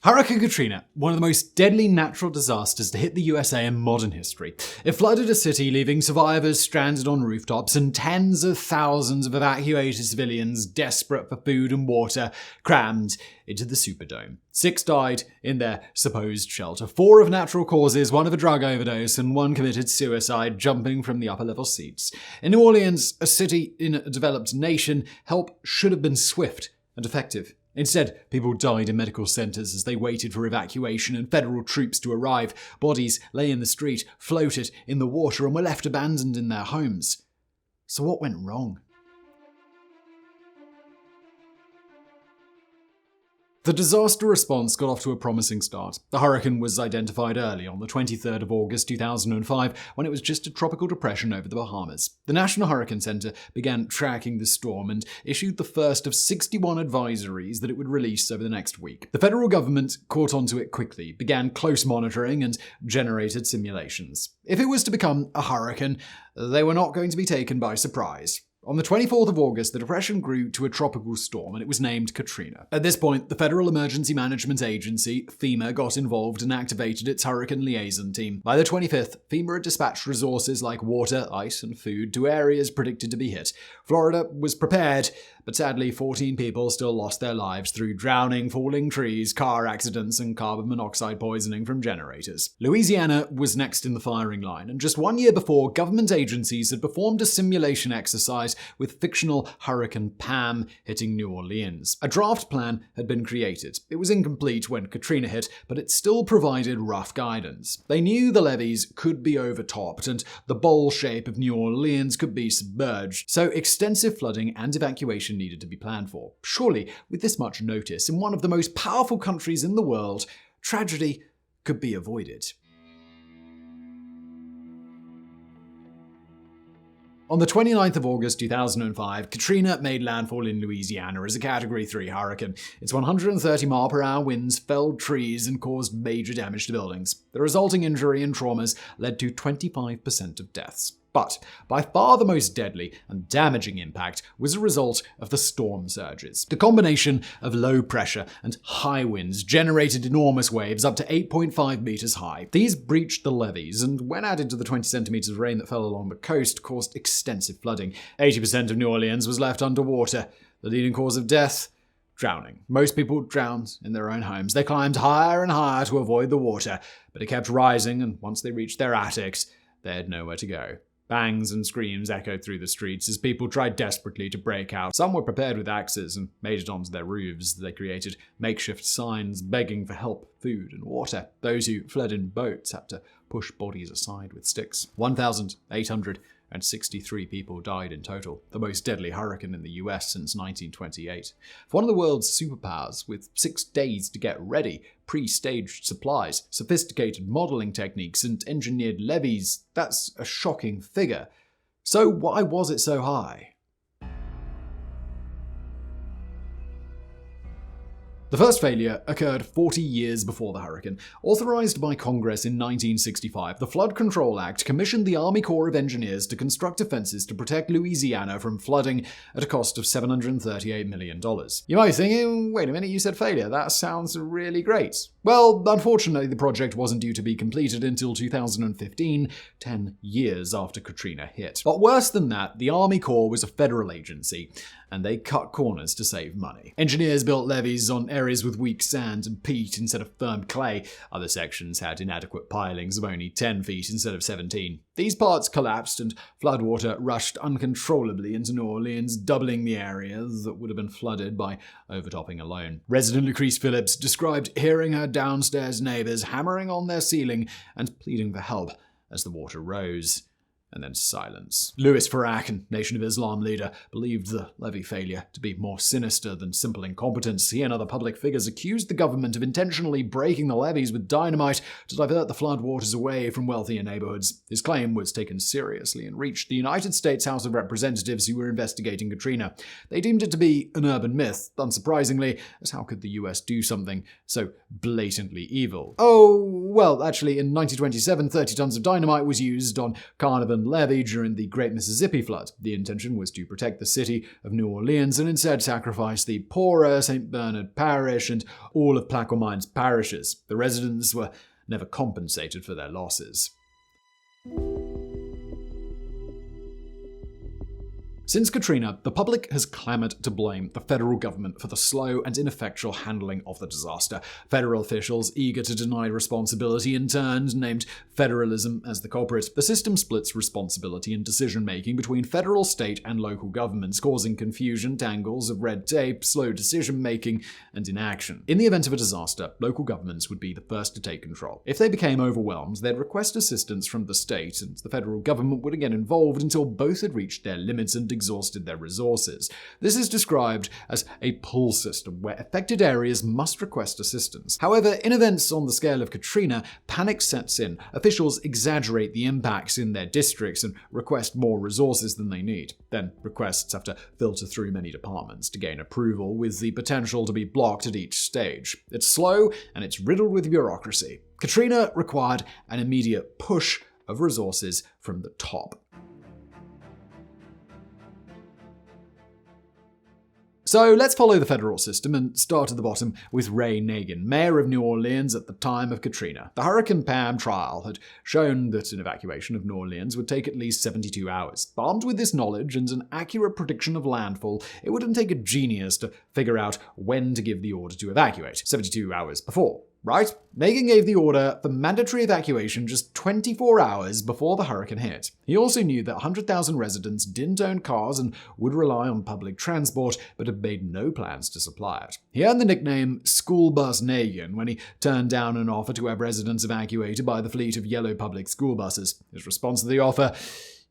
Hurricane Katrina, one of the most deadly natural disasters to hit the USA in modern history. It flooded a city, leaving survivors stranded on rooftops and tens of thousands of evacuated civilians desperate for food and water crammed into the Superdome. 6 died in their supposed shelter, 4 of natural causes, 1 of a drug overdose, and 1 committed suicide jumping from the upper-level seats. In New Orleans, a city in a developed nation, help should have been swift and effective. Instead, people died in medical centers as they waited for evacuation and federal troops to arrive. Bodies lay in the street, floated in the water, and were left abandoned in their homes. So what went wrong? The disaster response got off to a promising start. The hurricane was identified early, on the 23rd of August 2005, when it was just a tropical depression over the Bahamas. The National Hurricane Center began tracking the storm and issued the first of 61 advisories that it would release over the next week. The federal government caught onto it quickly, began close monitoring, and generated simulations. If it was to become a hurricane, they were not going to be taken by surprise. On the 24th of August, the depression grew to a tropical storm and it was named Katrina. At this point, the Federal Emergency Management Agency, FEMA, got involved and activated its hurricane liaison team. By the 25th, FEMA had dispatched resources like water, ice, and food to areas predicted to be hit. Florida was prepared, but sadly 14 people still lost their lives through drowning, falling trees, car accidents, and carbon monoxide poisoning from generators. Louisiana was next in the firing line, and just 1 year before, government agencies had performed a simulation exercise with fictional Hurricane Pam hitting New Orleans. A draft plan had been created. It was incomplete when Katrina hit, but it still provided rough guidance. They knew the levees could be overtopped and the bowl shape of New Orleans could be submerged, so extensive flooding and evacuation needed to be planned for. Surely, with this much notice, in one of the most powerful countries in the world, tragedy could be avoided. On the 29th of August 2005, Katrina made landfall in Louisiana as a Category 3 hurricane. Its 130-mile-per-hour winds felled trees and caused major damage to buildings. The resulting injury and traumas led to 25% of deaths. But by far the most deadly and damaging impact was a result of the storm surges. The combination of low pressure and high winds generated enormous waves up to 8.5 meters high. These breached the levees, and when added to the 20 centimeters of rain that fell along the coast, caused extensive flooding. 80% of New Orleans was left underwater. The leading cause of death? Drowning. Most people drowned in their own homes. They climbed higher and higher to avoid the water, but it kept rising, and once they reached their attics, they had nowhere to go. Bangs and screams echoed through the streets as people tried desperately to break out. Some were prepared with axes and made it onto their roofs. They created makeshift signs begging for help, food, and water. Those who fled in boats had to push bodies aside with sticks. 1,863 people died in total, the most deadly hurricane in the US since 1928. For one of the world's superpowers, with 6 days to get ready, pre-staged supplies, sophisticated modeling techniques, and engineered levees, that's a shocking figure. So why was it so high? The first failure occurred 40 years before the hurricane. Authorized by Congress in 1965, the Flood Control Act commissioned the Army Corps of Engineers to construct defenses to protect Louisiana from flooding at a cost of $738 million. You might be thinking, wait a minute, you said failure. That sounds really great. Well, unfortunately, the project wasn't due to be completed until 2015, 10 years after Katrina hit. But worse than that, the Army Corps was a federal agency, and they cut corners to save money. Engineers built levees on areas with weak sand and peat instead of firm clay. Other sections had inadequate pilings of only 10 feet instead of 17. These parts collapsed and floodwater rushed uncontrollably into New Orleans, doubling the area that would have been flooded by overtopping alone. Resident Lucrease Phillips described hearing her downstairs neighbors hammering on their ceiling and pleading for help as the water rose. And then silence. Louis Farrakhan, Nation of Islam leader, believed the levee failure to be more sinister than simple incompetence. He and other public figures accused the government of intentionally breaking the levees with dynamite to divert the floodwaters away from wealthier neighborhoods. His claim was taken seriously and reached the United States House of Representatives, who were investigating Katrina. They deemed it to be an urban myth, unsurprisingly, as how could the US do something so blatantly evil? Oh, well, actually, in 1927, 30 tons of dynamite was used on Carnival and Levee during the Great Mississippi Flood. The intention was to protect the city of New Orleans and instead sacrifice the poorer St. Bernard Parish and all of Plaquemines parishes. The residents were never compensated for their losses. Since Katrina, the public has clamored to blame the federal government for the slow and ineffectual handling of the disaster. Federal officials, eager to deny responsibility, in turn named Federalism as the culprit. The system splits responsibility and decision-making between federal, state, and local governments, causing confusion, tangles of red tape, slow decision-making, and inaction. In the event of a disaster, local governments would be the first to take control. If they became overwhelmed, they'd request assistance from the state, and the federal government wouldn't get involved until both had reached their limits and exhausted their resources. This is described as a pull system, where affected areas must request assistance. However, in events on the scale of Katrina, panic sets in. Officials exaggerate the impacts in their districts and request more resources than they need. Then, requests have to filter through many departments to gain approval, with the potential to be blocked at each stage. It's slow, and it's riddled with bureaucracy. Katrina required an immediate push of resources from the top. So let's follow the federal system and start at the bottom with Ray Nagin, mayor of New Orleans at the time of Katrina. The Hurricane Pam trial had shown that an evacuation of New Orleans would take at least 72 hours. Armed with this knowledge and an accurate prediction of landfall, it wouldn't take a genius to figure out when to give the order to evacuate. 72 hours before. Right? Nagin gave the order for mandatory evacuation just 24 hours before the hurricane hit. He also knew that 100,000 residents didn't own cars and would rely on public transport, but had made no plans to supply it. He earned the nickname School Bus Nagin when he turned down an offer to have residents evacuated by the fleet of yellow public school buses. His response to the offer: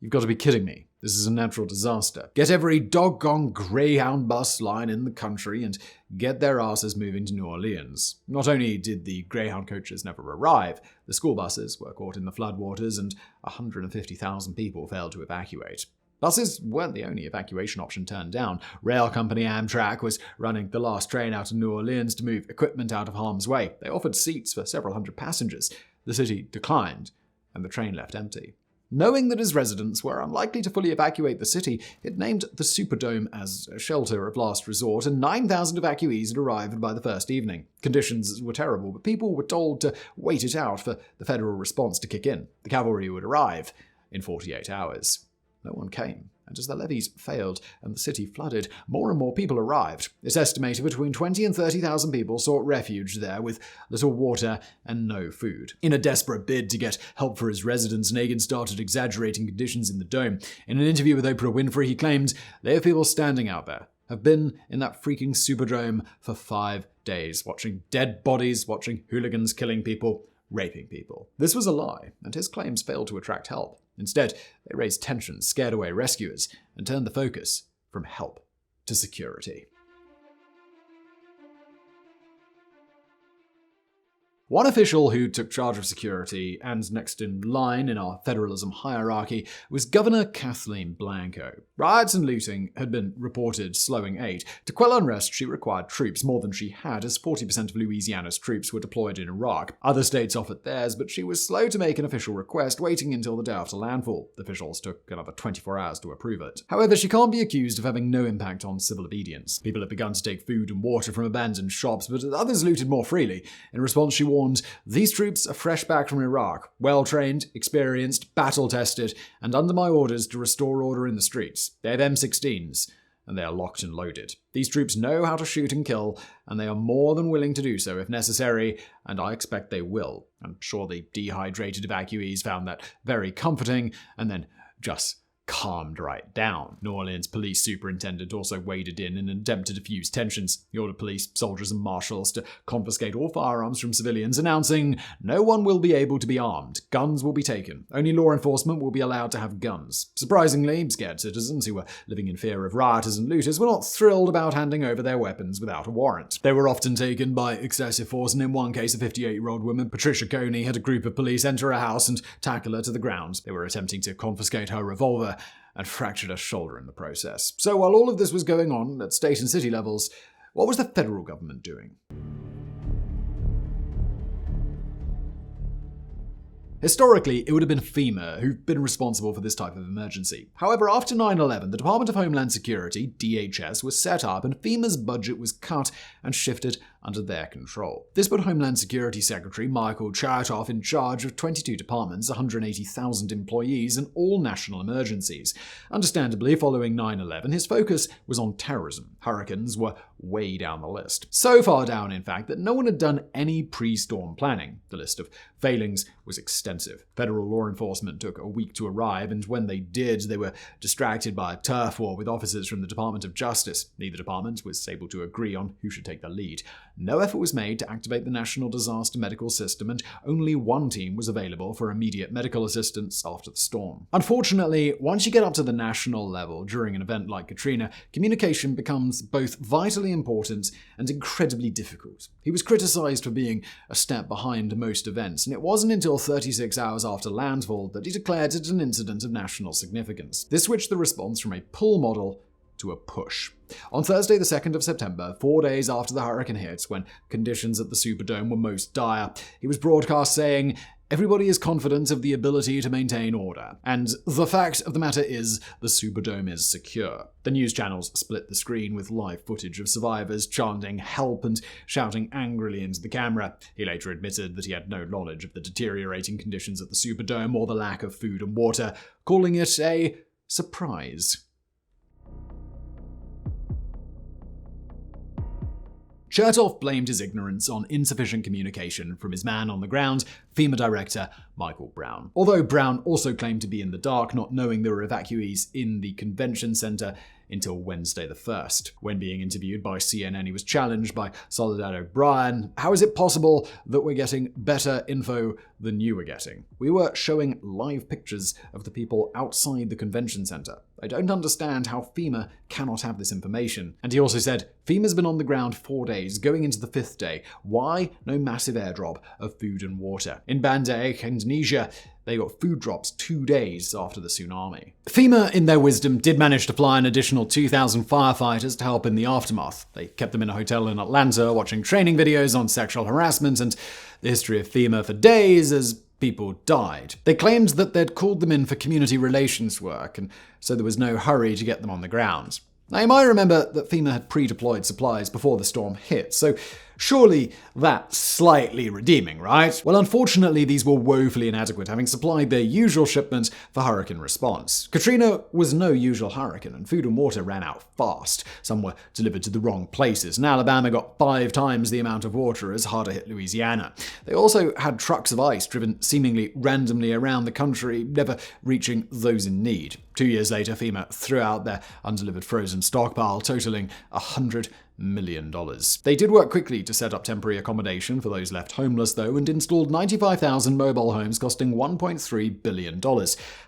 "You've got to be kidding me. This is a natural disaster. Get every doggone Greyhound bus line in the country and get their asses moving to New Orleans." Not only did the Greyhound coaches never arrive, the school buses were caught in the floodwaters and 150,000 people failed to evacuate. Buses weren't the only evacuation option turned down. Rail company Amtrak was running the last train out of New Orleans to move equipment out of harm's way. They offered seats for several hundred passengers. The city declined, and the train left empty. Knowing that his residents were unlikely to fully evacuate the city, it named the Superdome as a shelter of last resort, and 9,000 evacuees had arrived by the first evening. Conditions were terrible, but people were told to wait it out for the federal response to kick in. The cavalry would arrive in 48 hours. No one came, and as the levees failed and the city flooded, more and more people arrived. It's estimated between 20 and 30,000 people sought refuge there with little water and no food. In a desperate bid to get help for his residents, Nagin started exaggerating conditions in the dome. In an interview with Oprah Winfrey, he claimed, "They have people standing out there. Have been in that freaking Superdome for 5 days, watching dead bodies, watching hooligans killing people, raping people." This was a lie, and his claims failed to attract help. Instead, they raised tensions, scared away rescuers, and turned the focus from help to security. One official who took charge of security, and next in line in our federalism hierarchy, was Governor Katherine Blanco. Riots and looting had been reported slowing aid. To quell unrest, she required troops, more than she had, as 40% of Louisiana's troops were deployed in Iraq. Other states offered theirs, but she was slow to make an official request, waiting until the day after landfall. The officials took another 24 hours to approve it. However, she can't be accused of having no impact on civil obedience. People had begun to take food and water from abandoned shops, but others looted more freely. In response, she warned, "These troops are fresh back from Iraq, well-trained, experienced, battle-tested, and under my orders to restore order in the streets. They have M16s, and they are locked and loaded. These troops know how to shoot and kill, and they are more than willing to do so if necessary, and I expect they will." I'm sure the dehydrated evacuees found that very comforting, and then just calmed right down. New Orleans police superintendent also waded in an attempt to diffuse tensions. He ordered police, soldiers, and marshals to confiscate all firearms from civilians, announcing, "No one will be able to be armed. Guns will be taken. Only law enforcement will be allowed to have guns." Surprisingly, scared citizens who were living in fear of rioters and looters were not thrilled about handing over their weapons without a warrant. They were often taken by excessive force, and in one case, a 58-year-old woman, Patricia Coney, had a group of police enter her house and tackle her to the ground. They were attempting to confiscate her revolver and fractured her shoulder in the process. So while all of this was going on at state and city levels, what was the federal government doing? Historically, it would have been FEMA who've been responsible for this type of emergency. However, after 9/11, the Department of Homeland Security, DHS, was set up and FEMA's budget was cut and shifted under their control. This put Homeland Security Secretary Michael Chertoff in charge of 22 departments, 180,000 employees, and all national emergencies. Understandably, following 9/11, his focus was on terrorism. Hurricanes were way down the list. So far down, in fact, that no one had done any pre-storm planning. The list of failings was extensive. Federal law enforcement took a week to arrive, and when they did, they were distracted by a turf war with officers from the Department of Justice. Neither department was able to agree on who should take the lead. No effort was made to activate the National Disaster Medical System, and only one team was available for immediate medical assistance after the storm. Unfortunately, once you get up to the national level during an event like Katrina, communication becomes both vitally important and incredibly difficult. He was criticized for being a step behind most events, and it wasn't until 36 hours after landfall that he declared it an incident of national significance. This switched the response from a pull model to a push. On Thursday, the 2nd of September, 4 days after the hurricane hit, when conditions at the Superdome were most dire, he was broadcast saying, "Everybody is confident of the ability to maintain order. And the fact of the matter is, the Superdome is secure." The news channels split the screen with live footage of survivors chanting help and shouting angrily into the camera. He later admitted that he had no knowledge of the deteriorating conditions at the Superdome or the lack of food and water, calling it a surprise. Chertoff blamed his ignorance on insufficient communication from his man on the ground, FEMA Director Michael Brown. Although Brown also claimed to be in the dark, not knowing there were evacuees in the convention center until Wednesday the 1st. When being interviewed by CNN, he was challenged by Soledad O'Brien. "How is it possible that we're getting better info than you were getting? We were showing live pictures of the people outside the convention center. I don't understand how FEMA cannot have this information." And he also said, "FEMA's been on the ground 4 days, going into the 5th day. Why no massive airdrop of food and water? In Band Aid, Indonesia, they got food drops 2 days after the tsunami." FEMA, in their wisdom, did manage to fly an additional 2,000 firefighters to help in the aftermath. They kept them in a hotel in Atlanta watching training videos on sexual harassment and the history of FEMA for days as people died. They claimed that they'd called them in for community relations work, and so there was no hurry to get them on the ground. Now, you might remember that FEMA had pre-deployed supplies before the storm hit, so surely that's slightly redeeming, right? Well, unfortunately, these were woefully inadequate, having supplied their usual shipment for hurricane response. Katrina was no usual hurricane, and food and water ran out fast. Some were delivered to the wrong places, and Alabama got 5 times the amount of water as harder hit Louisiana. They also had trucks of ice driven seemingly randomly around the country, never reaching those in need. 2 years later, FEMA threw out their undelivered frozen stockpile, totaling $100 million. They did work quickly to set up temporary accommodation for those left homeless, though, and installed 95,000 mobile homes costing $1.3 billion.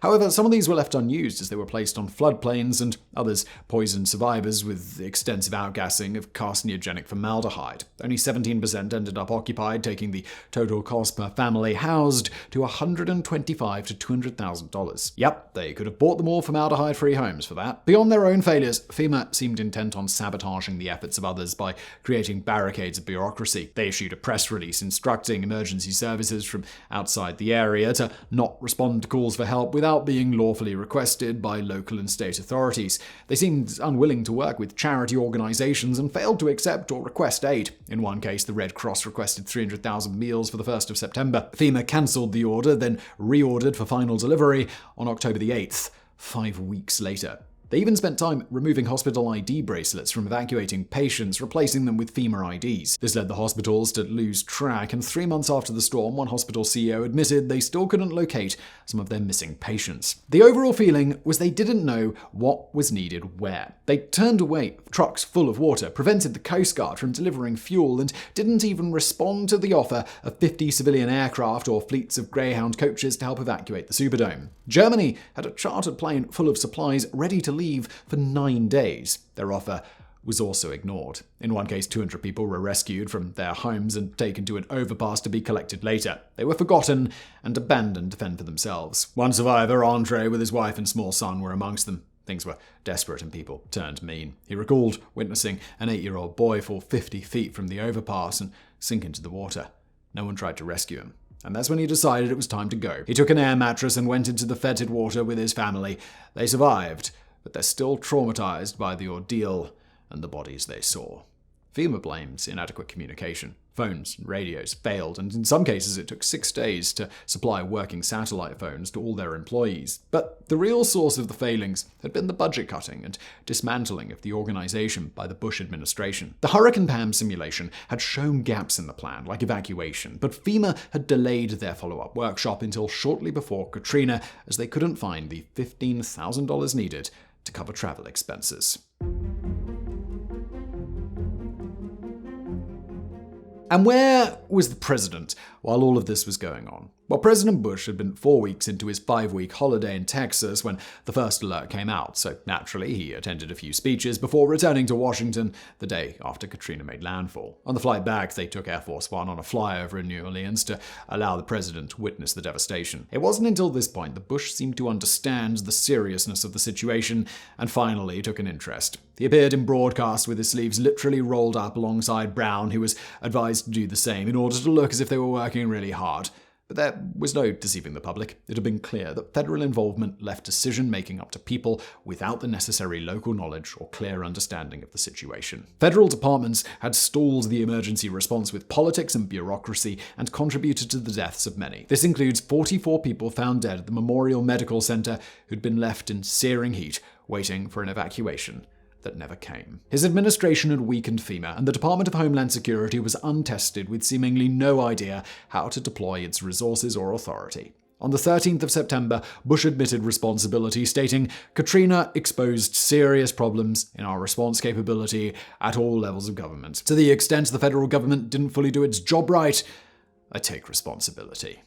However, some of these were left unused as they were placed on floodplains, and others poisoned survivors with extensive outgassing of carcinogenic formaldehyde. Only 17% ended up occupied, taking the total cost per family housed to $125,000 to $200,000. Yep, they could have bought them all formaldehyde-free homes for that. Beyond their own failures, FEMA seemed intent on sabotaging the efforts of others by creating barricades of bureaucracy. They issued a press release instructing emergency services from outside the area to not respond to calls for help without being lawfully requested by local and state authorities. They seemed unwilling to work with charity organizations and failed to accept or request aid. In one case, the Red Cross requested 300,000 meals for the 1st of September. FEMA cancelled the order, then reordered for final delivery on October the 8th, 5 weeks later. They even spent time removing hospital ID bracelets from evacuating patients, replacing them with FEMA IDs. This led the hospitals to lose track, and 3 months after the storm, one hospital CEO admitted they still couldn't locate some of their missing patients. The overall feeling was they didn't know what was needed where. They turned away trucks full of water, prevented the Coast Guard from delivering fuel, and didn't even respond to the offer of 50 civilian aircraft or fleets of Greyhound coaches to help evacuate the Superdome. Germany had a chartered plane full of supplies ready to leave for 9 days. Their offer was also ignored. In one case, 200 people were rescued from their homes and taken to an overpass to be collected later. They were forgotten and abandoned to fend for themselves. One survivor, Andre, with his wife and small son, were amongst them. Things were desperate and people turned mean. He recalled witnessing an 8-year-old boy fall 50 feet from the overpass and sink into the water. No one tried to rescue him. And that's when he decided it was time to go. He took an air mattress and went into the fetid water with his family. They survived, but they're still traumatized by the ordeal and the bodies they saw. FEMA blames inadequate communication. Phones and radios failed, and in some cases it took 6 days to supply working satellite phones to all their employees. But the real source of the failings had been the budget cutting and dismantling of the organization by the Bush administration. The Hurricane Pam simulation had shown gaps in the plan, like evacuation, but FEMA had delayed their follow-up workshop until shortly before Katrina, as they couldn't find the $15,000 needed to cover travel expenses. And where was the president while all of this was going on? Well, President Bush had been 4 weeks into his 5-week holiday in Texas when the first alert came out, so naturally he attended a few speeches before returning to Washington the day after Katrina made landfall. On the flight back, they took Air Force One on a flyover in New Orleans to allow the president to witness the devastation. It wasn't until this point that Bush seemed to understand the seriousness of the situation and finally took an interest. He appeared in broadcast with his sleeves literally rolled up alongside Brown, who was advised to do the same in order to look as if they were working really hard. But there was no deceiving the public. It had been clear that federal involvement left decision-making up to people without the necessary local knowledge or clear understanding of the situation. Federal departments had stalled the emergency response with politics and bureaucracy and contributed to the deaths of many. This includes 44 people found dead at the Memorial Medical Center who'd been left in searing heat, waiting for an evacuation that never came. His administration had weakened FEMA, and the Department of Homeland Security was untested with seemingly no idea how to deploy its resources or authority. On the 13th of September, Bush admitted responsibility, stating, "Katrina exposed serious problems in our response capability at all levels of government. To the extent the federal government didn't fully do its job right, I take responsibility."